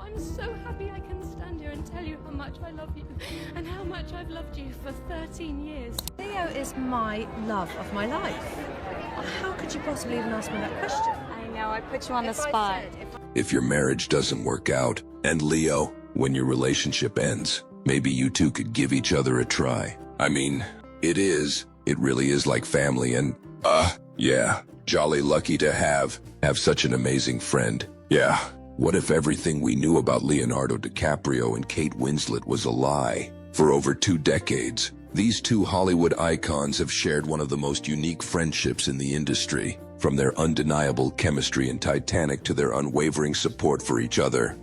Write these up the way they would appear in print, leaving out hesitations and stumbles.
I'm so happy I can stand here and tell you how much I love you and how much I've loved you for 13 years. Leo is my love of my life. How could you possibly even ask me that question? I know, I put you on the spot. If your marriage doesn't work out, and Leo, when your relationship ends, maybe you two could give each other a try. I mean, it really is like family and, yeah, jolly lucky to have such an amazing friend. Yeah, what if everything we knew about Leonardo DiCaprio and Kate Winslet was a lie? For over 2 decades, these two Hollywood icons have shared one of the most unique friendships in the industry, from their undeniable chemistry in Titanic to their unwavering support for each other.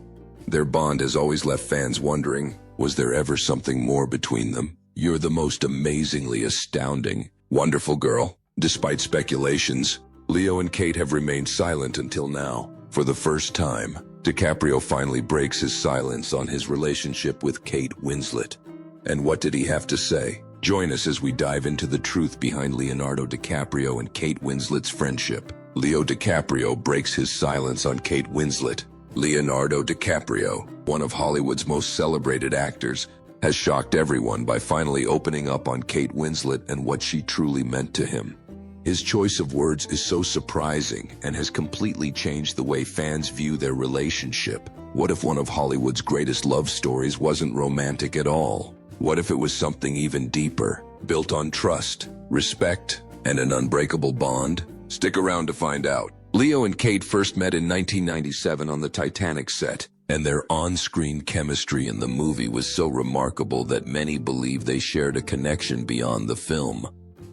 Their bond has always left fans wondering, was there ever something more between them? You're the most amazingly astounding, wonderful girl. Despite speculations, Leo and Kate have remained silent until now. For the first time, DiCaprio finally breaks his silence on his relationship with Kate Winslet. And what did he have to say? Join us as we dive into the truth behind Leonardo DiCaprio and Kate Winslet's friendship. Leo DiCaprio breaks his silence on Kate Winslet. Leonardo DiCaprio, one of Hollywood's most celebrated actors, has shocked everyone by finally opening up on Kate Winslet and what she truly meant to him. His choice of words is so surprising and has completely changed the way fans view their relationship. What if one of Hollywood's greatest love stories wasn't romantic at all? What if it was something even deeper, built on trust, respect, and an unbreakable bond? Stick around to find out. Leo and Kate first met in 1997 on the Titanic set, and their on-screen chemistry in the movie was so remarkable that many believe they shared a connection beyond the film.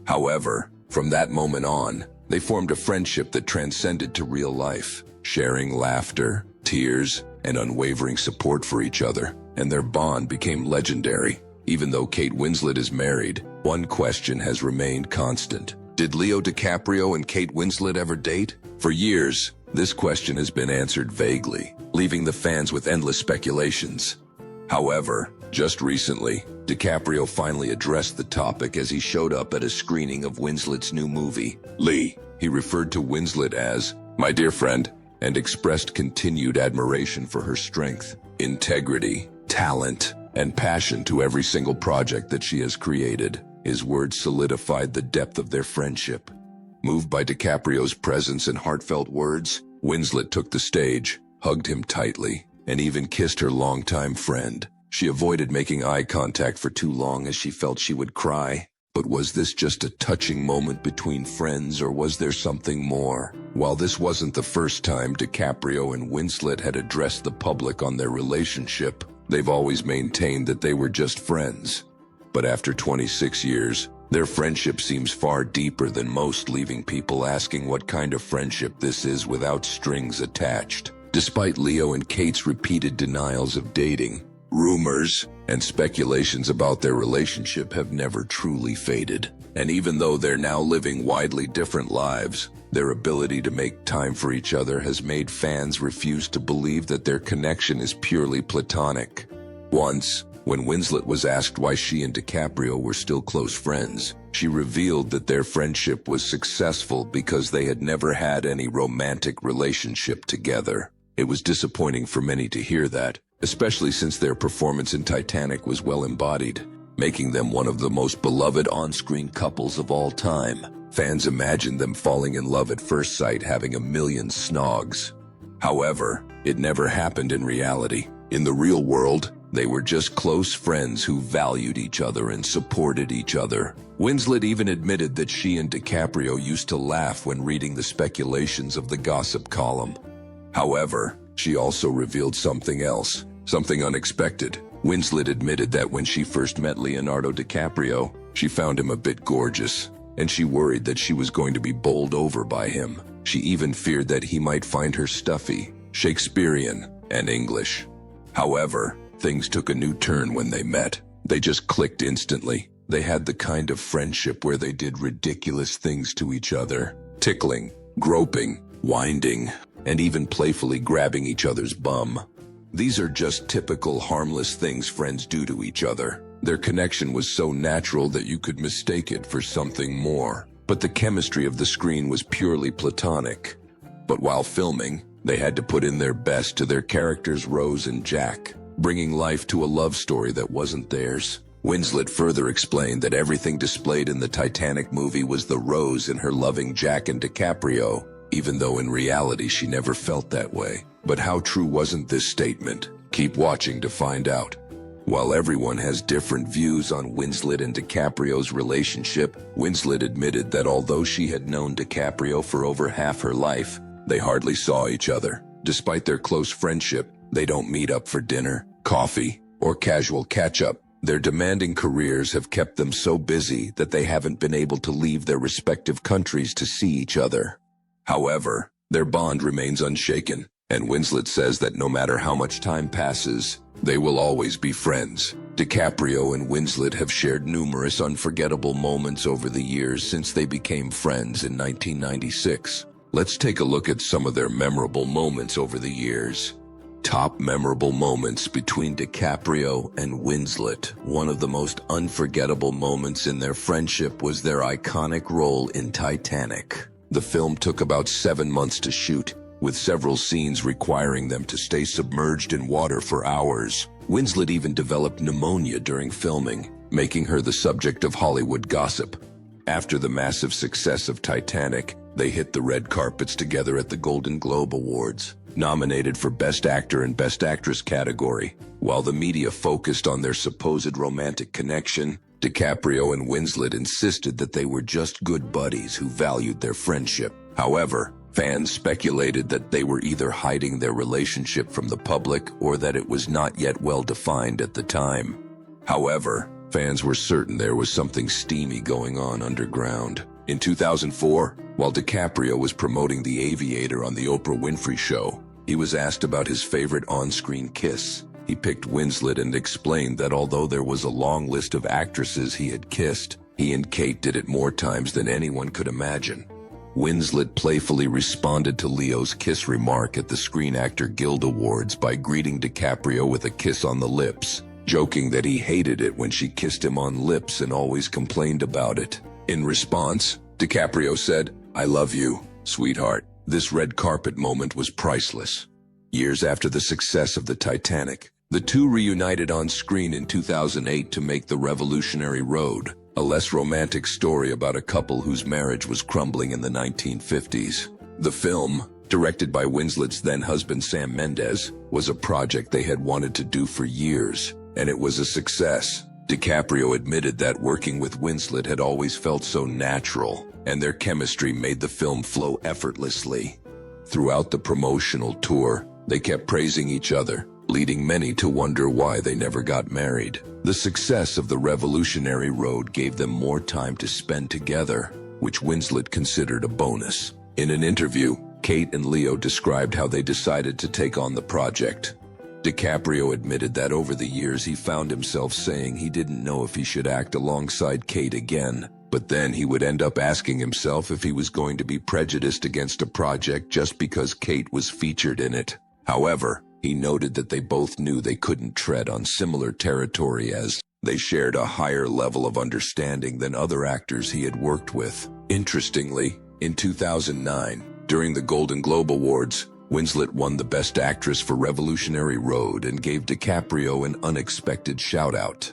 However, from that moment on, they formed a friendship that transcended to real life, sharing laughter, tears, and unwavering support for each other, and their bond became legendary. Even though Kate Winslet is married, one question has remained constant. Did Leo DiCaprio and Kate Winslet ever date? For years, this question has been answered vaguely, leaving the fans with endless speculations. However, just recently, DiCaprio finally addressed the topic as he showed up at a screening of Winslet's new movie, Lee. He referred to Winslet as, "my dear friend," and expressed continued admiration for her strength, integrity, talent, and passion to every single project that she has created. His words solidified the depth of their friendship. Moved by DiCaprio's presence and heartfelt words, Winslet took the stage, hugged him tightly, and even kissed her longtime friend. She avoided making eye contact for too long as she felt she would cry. But was this just a touching moment between friends, or was there something more? While this wasn't the first time DiCaprio and Winslet had addressed the public on their relationship, they've always maintained that they were just friends. But after 26 years, their friendship seems far deeper than most, leaving people asking what kind of friendship this is without strings attached. Despite Leo and Kate's repeated denials of dating, rumors and speculations about their relationship have never truly faded. And even though they're now living widely different lives, their ability to make time for each other has made fans refuse to believe that their connection is purely platonic. Once, when Winslet was asked why she and DiCaprio were still close friends, she revealed that their friendship was successful because they had never had any romantic relationship together. It was disappointing for many to hear that, especially since their performance in Titanic was well embodied, making them one of the most beloved on-screen couples of all time. Fans imagined them falling in love at first sight, having a million snogs. However, it never happened in reality. In the real world, they were just close friends who valued each other and supported each other. Winslet even admitted that she and DiCaprio used to laugh when reading the speculations of the gossip column. However, she also revealed something else, something unexpected. Winslet admitted that when she first met Leonardo DiCaprio, she found him a bit gorgeous, and she worried that she was going to be bowled over by him. She even feared that he might find her stuffy, Shakespearean, and English. However, things took a new turn when they met. They just clicked instantly. They had the kind of friendship where they did ridiculous things to each other, tickling, groping, winding, and even playfully grabbing each other's bum. These are just typical harmless things friends do to each other. Their connection was so natural that you could mistake it for something more. But the chemistry of the screen was purely platonic. But while filming, They had to put in their best to their characters Rose and Jack, bringing life to a love story that wasn't theirs. Winslet further explained that everything displayed in the Titanic movie was the Rose in her loving Jack and Dicaprio, even though in reality she never felt that way. But how true wasn't this statement? Keep watching to find out. While everyone has different views on Winslet and Dicaprio's relationship, Winslet admitted that although she had known Dicaprio for over half her life, they hardly saw each other. Despite their close friendship, they don't meet up for dinner, coffee, or casual catch-up. Their demanding careers have kept them so busy that they haven't been able to leave their respective countries to see each other. However, their bond remains unshaken, and Winslet says that no matter how much time passes, they will always be friends. Dicaprio and Winslet have shared numerous unforgettable moments over the years since they became friends in 1996. Let's take a look at some of their memorable moments over the years. Top memorable moments between Dicaprio and Winslet. One of the most unforgettable moments in their friendship was their iconic role in Titanic. The film took about 7 months to shoot, with several scenes requiring them to stay submerged in water for hours. Winslet even developed pneumonia during filming, making her the subject of Hollywood gossip. After the massive success of Titanic, they hit the red carpets together at the Golden Globe Awards, nominated for Best Actor and Best Actress category. While the media focused on their supposed romantic connection, Dicaprio and Winslet insisted that they were just good buddies who valued their friendship. However, fans speculated that they were either hiding their relationship from the public or that it was not yet well defined at the time. However, fans were certain there was something steamy going on underground. In 2004, while Dicaprio was promoting The Aviator on the Oprah Winfrey Show, he was asked about his favorite on-screen kiss. He picked Winslet and explained that although there was a long list of actresses he had kissed, he and Kate did it more times than anyone could imagine. Winslet playfully responded to Leo's kiss remark at the Screen Actor Guild Awards by greeting Dicaprio with a kiss on the lips, joking that he hated it when she kissed him on lips and always complained about it. In response, Dicaprio said, "I love you, sweetheart." This red carpet moment was priceless. Years after the success of the Titanic, the two reunited on screen in 2008 to make The Revolutionary Road, a less romantic story about a couple whose marriage was crumbling in the 1950s. The film, directed by Winslet's then-husband Sam Mendes, was a project they had wanted to do for years, and it was a success. Dicaprio admitted that working with Winslet had always felt so natural, and their chemistry made the film flow effortlessly. Throughout the promotional tour, they kept praising each other, leading many to wonder why they never got married. The success of The Revolutionary Road gave them more time to spend together, which Winslet considered a bonus. In an interview, Kate and Leo described how they decided to take on the project. Dicaprio admitted that over the years he found himself saying he didn't know if he should act alongside Kate again, but then he would end up asking himself if he was going to be prejudiced against a project just because Kate was featured in it. However, he noted that they both knew they couldn't tread on similar territory as they shared a higher level of understanding than other actors he had worked with. Interestingly, in 2009, during the Golden Globe Awards, Winslet won the Best Actress for Revolutionary Road and gave Dicaprio an unexpected shout-out.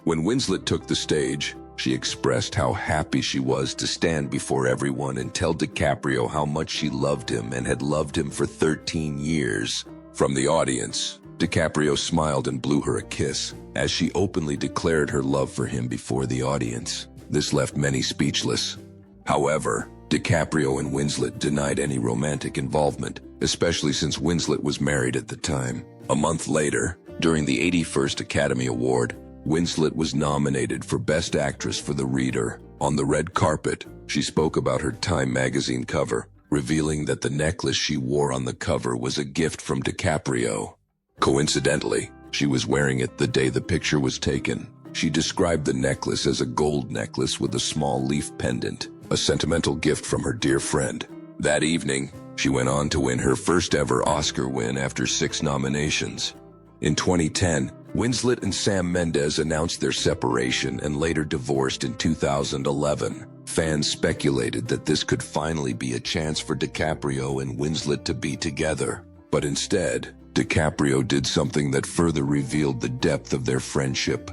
When Winslet took the stage, she expressed how happy she was to stand before everyone and tell Dicaprio how much she loved him and had loved him for 13 years. From the audience, Dicaprio smiled and blew her a kiss, as she openly declared her love for him before the audience. This left many speechless. However, Dicaprio and Winslet denied any romantic involvement, especially since Winslet was married at the time. A month later, during the 81st Academy Award, Winslet was nominated for Best Actress for The Reader. On the red carpet, she spoke about her Time magazine cover, revealing that the necklace she wore on the cover was a gift from Dicaprio. Coincidentally, she was wearing it the day the picture was taken. She described the necklace as a gold necklace with a small leaf pendant, a sentimental gift from her dear friend. That evening, she went on to win her first ever Oscar win after 6 nominations. In 2010, Winslet and Sam Mendes announced their separation and later divorced in 2011. Fans speculated that this could finally be a chance for Dicaprio and Winslet to be together. But instead, Dicaprio did something that further revealed the depth of their friendship.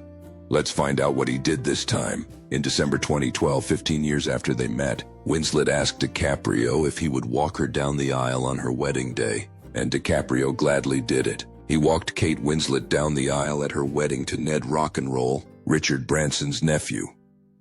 Let's find out what he did this time. In December 2012, 15 years after they met, Winslet asked Dicaprio if he would walk her down the aisle on her wedding day, and Dicaprio gladly did it. He walked Kate Winslet down the aisle at her wedding to Ned Rock'n'Roll, Richard Branson's nephew.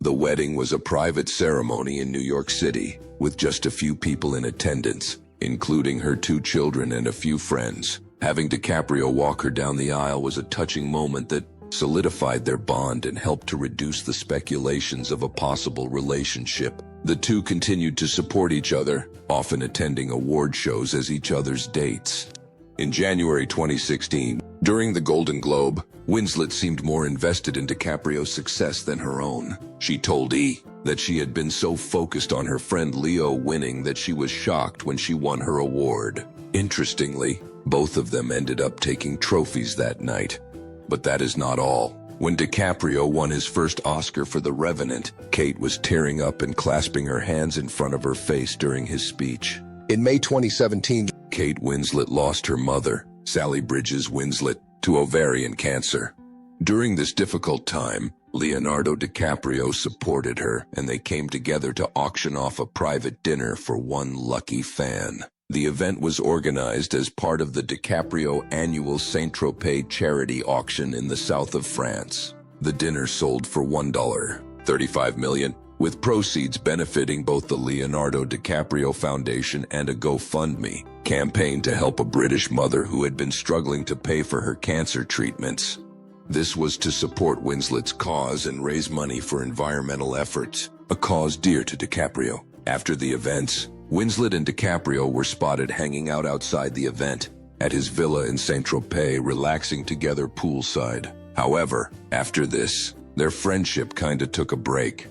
The wedding was a private ceremony in New York City, with just a few people in attendance, including her 2 children and a few friends. Having Dicaprio walk her down the aisle was a touching moment that solidified their bond and helped to reduce the speculations of a possible relationship. The two continued to support each other, often attending award shows as each other's dates. In January 2016, during the Golden Globe, Winslet seemed more invested in Dicaprio's success than her own. She told E! that she had been so focused on her friend Leo winning that she was shocked when she won her award. Interestingly, both of them ended up taking trophies that night. But that is not all. When Dicaprio won his first Oscar for The Revenant, Kate was tearing up and clasping her hands in front of her face during his speech. In May 2017, Kate Winslet lost her mother, Sally Bridges Winslet, to ovarian cancer. During this difficult time, Leonardo DiCaprio supported her, and they came together to auction off a private dinner for one lucky fan. The event was organized as part of the DiCaprio annual Saint-Tropez charity auction in the south of France. The dinner sold for $1.35 million, with proceeds benefiting both the Leonardo DiCaprio Foundation and a GoFundMe campaign to help a British mother who had been struggling to pay for her cancer treatments. This was to support Winslet's cause and raise money for environmental efforts, a cause dear to DiCaprio. After the events, Winslet and DiCaprio were spotted hanging out outside the event, at his villa in Saint-Tropez, relaxing together poolside. However, after this, their friendship kinda took a break.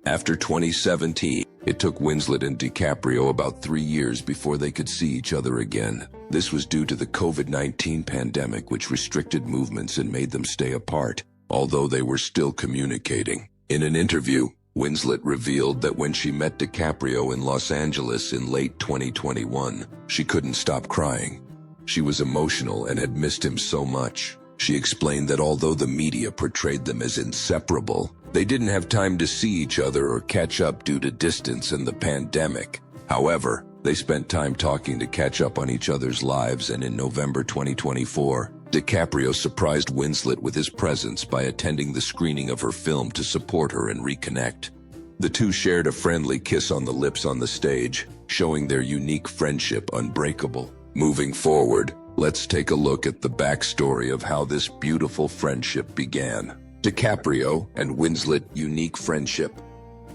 After 2017, it took Winslet and DiCaprio about 3 years before they could see each other again. This was due to the COVID-19 pandemic, which restricted movements and made them stay apart, although they were still communicating. In an interview, Winslet revealed that when she met DiCaprio in Los Angeles in late 2021, she couldn't stop crying. She was emotional and had missed him so much. She explained that although the media portrayed them as inseparable, they didn't have time to see each other or catch up due to distance and the pandemic. However, they spent time talking to catch up on each other's lives, and in November 2024, DiCaprio surprised Winslet with his presence by attending the screening of her film to support her and reconnect. The two shared a friendly kiss on the lips on the stage, showing their unique friendship unbreakable. Moving forward, let's take a look at the backstory of how this beautiful friendship began. DiCaprio and Winslet unique friendship.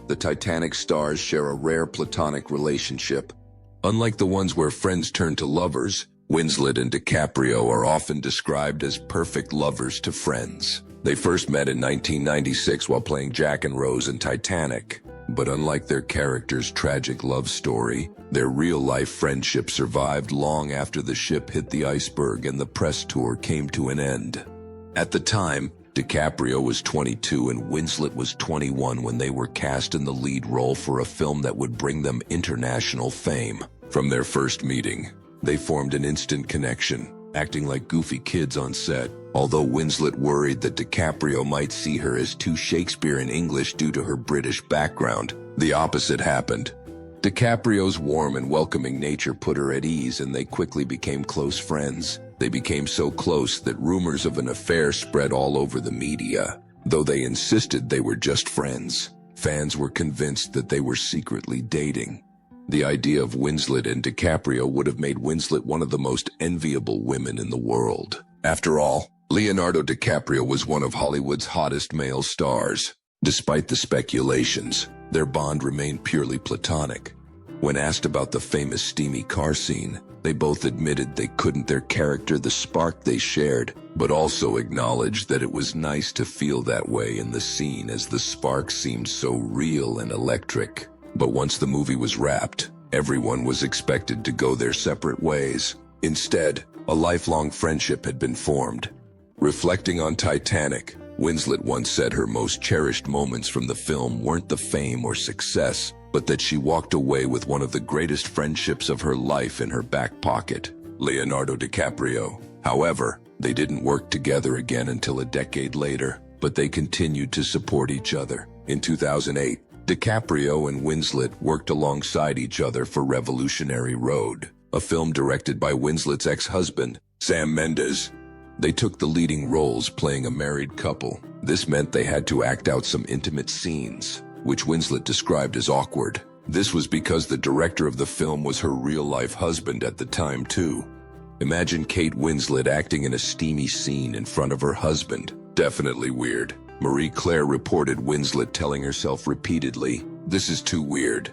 The Titanic stars share a rare platonic relationship. Unlike the ones where friends turn to lovers, Winslet and DiCaprio are often described as perfect lovers to friends. They first met in 1996 while playing Jack and Rose in Titanic. But unlike their characters' tragic love story, their real-life friendship survived long after the ship hit the iceberg and the press tour came to an end. At the time, DiCaprio was 22 and Winslet was 21 when they were cast in the lead role for a film that would bring them international fame. From their first meeting, they formed an instant connection, acting like goofy kids on set. Although Winslet worried that DiCaprio might see her as too Shakespearean English due to her British background, the opposite happened. DiCaprio's warm and welcoming nature put her at ease, and they quickly became close friends. They became so close that rumors of an affair spread all over the media. Though they insisted they were just friends, fans were convinced that they were secretly dating. The idea of Winslet and DiCaprio would have made Winslet one of the most enviable women in the world. After all, Leonardo DiCaprio was one of Hollywood's hottest male stars. Despite the speculations, their bond remained purely platonic. When asked about the famous steamy car scene, they both admitted they couldn't their character the spark they shared, but also acknowledged that it was nice to feel that way in the scene as the spark seemed so real and electric. But once the movie was wrapped, everyone was expected to go their separate ways. Instead, a lifelong friendship had been formed. Reflecting on Titanic, Winslet once said her most cherished moments from the film weren't the fame or success, but that she walked away with one of the greatest friendships of her life in her back pocket, Leonardo DiCaprio. However, they didn't work together again until a decade later, but they continued to support each other. In 2008, DiCaprio and Winslet worked alongside each other for Revolutionary Road, a film directed by Winslet's ex-husband, Sam Mendes. They took the leading roles playing a married couple. This meant they had to act out some intimate scenes, which Winslet described as awkward. This was because the director of the film was her real-life husband at the time, too. Imagine Kate Winslet acting in a steamy scene in front of her husband. Definitely weird. Marie Claire reported Winslet telling herself repeatedly, "This is too weird."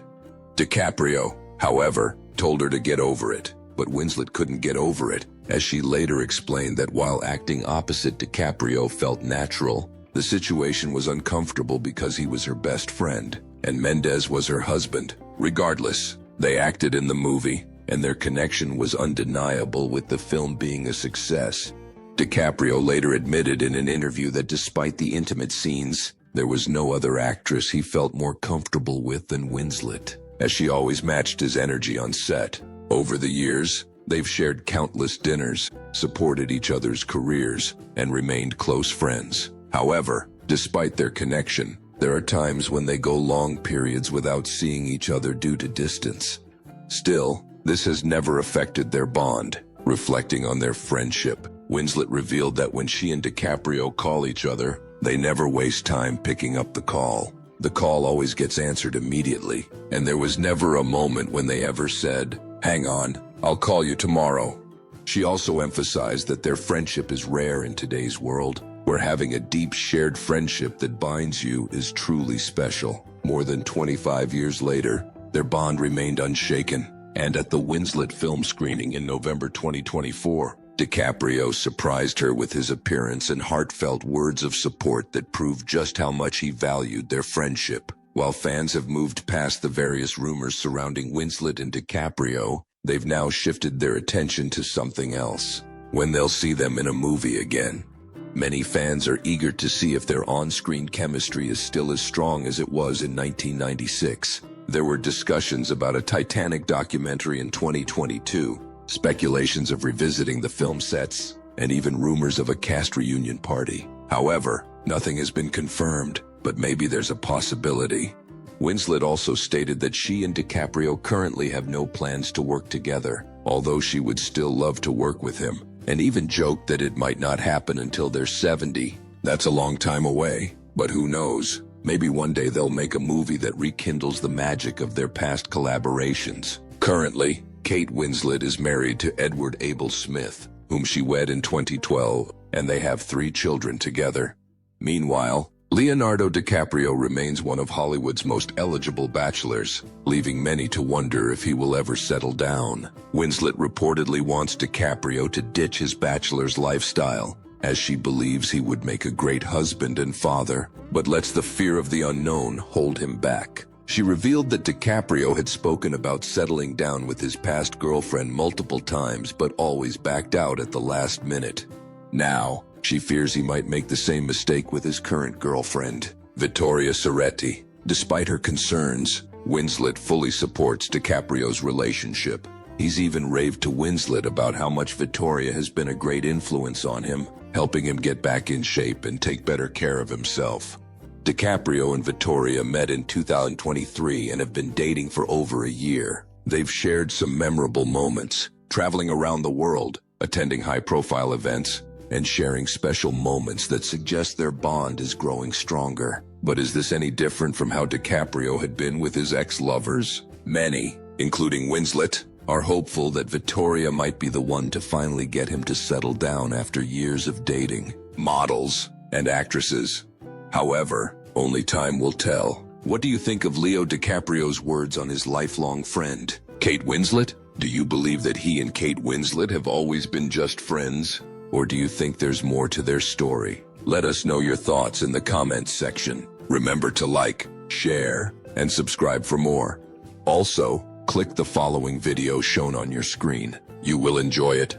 DiCaprio, however, told her to get over it, but Winslet couldn't get over it, as she later explained that while acting opposite DiCaprio felt natural, the situation was uncomfortable because he was her best friend, and Mendes was her husband. Regardless, they acted in the movie, and their connection was undeniable, with the film being a success. DiCaprio later admitted in an interview that despite the intimate scenes, there was no other actress he felt more comfortable with than Winslet, as she always matched his energy on set. Over the years, they've shared countless dinners, supported each other's careers, and remained close friends. However, despite their connection, there are times when they go long periods without seeing each other due to distance. Still, this has never affected their bond. Reflecting on their friendship, Winslet revealed that when she and DiCaprio call each other, they never waste time picking up the call. The call always gets answered immediately, and there was never a moment when they ever said, "Hang on, I'll call you tomorrow." She also emphasized that their friendship is rare in today's world, where having a deep shared friendship that binds you is truly special. More than 25 years later, their bond remained unshaken, and at the Winslet film screening in November 2024, DiCaprio surprised her with his appearance and heartfelt words of support that proved just how much he valued their friendship. While fans have moved past the various rumors surrounding Winslet and DiCaprio, they've now shifted their attention to something else: when they'll see them in a movie again. Many fans are eager to see if their on-screen chemistry is still as strong as it was in 1996. There were discussions about a Titanic documentary in 2022, speculations of revisiting the film sets, and even rumors of a cast reunion party. However, nothing has been confirmed, but maybe there's a possibility. Winslet also stated that she and DiCaprio currently have no plans to work together, although she would still love to work with him, and even joked that it might not happen until they're 70. That's a long time away, but who knows? Maybe one day they'll make a movie that rekindles the magic of their past collaborations. Currently, Kate Winslet is married to Edward Abel Smith, whom she wed in 2012, and they have 3 children together. Meanwhile, Leonardo DiCaprio remains one of Hollywood's most eligible bachelors, leaving many to wonder if he will ever settle down. Winslet reportedly wants DiCaprio to ditch his bachelor's lifestyle, as she believes he would make a great husband and father, but lets the fear of the unknown hold him back. She revealed that DiCaprio had spoken about settling down with his past girlfriend multiple times, but always backed out at the last minute. Now, she fears he might make the same mistake with his current girlfriend, Vittoria Ceretti. Despite her concerns, Winslet fully supports DiCaprio's relationship. He's even raved to Winslet about how much Vittoria has been a great influence on him, helping him get back in shape and take better care of himself. DiCaprio and Vittoria met in 2023 and have been dating for over a year. They've shared some memorable moments, traveling around the world, attending high-profile events, and sharing special moments that suggest their bond is growing stronger. But is this any different from how DiCaprio had been with his ex-lovers? Many, including Winslet, are hopeful that Vittoria might be the one to finally get him to settle down after years of dating models and actresses. However, only time will tell. What do you think of Leo DiCaprio's words on his lifelong friend, Kate Winslet? Do you believe that he and Kate Winslet have always been just friends? Or do you think there's more to their story? Let us know your thoughts in the comments section. Remember to like, share, and subscribe for more. Also, click the following video shown on your screen. You will enjoy it.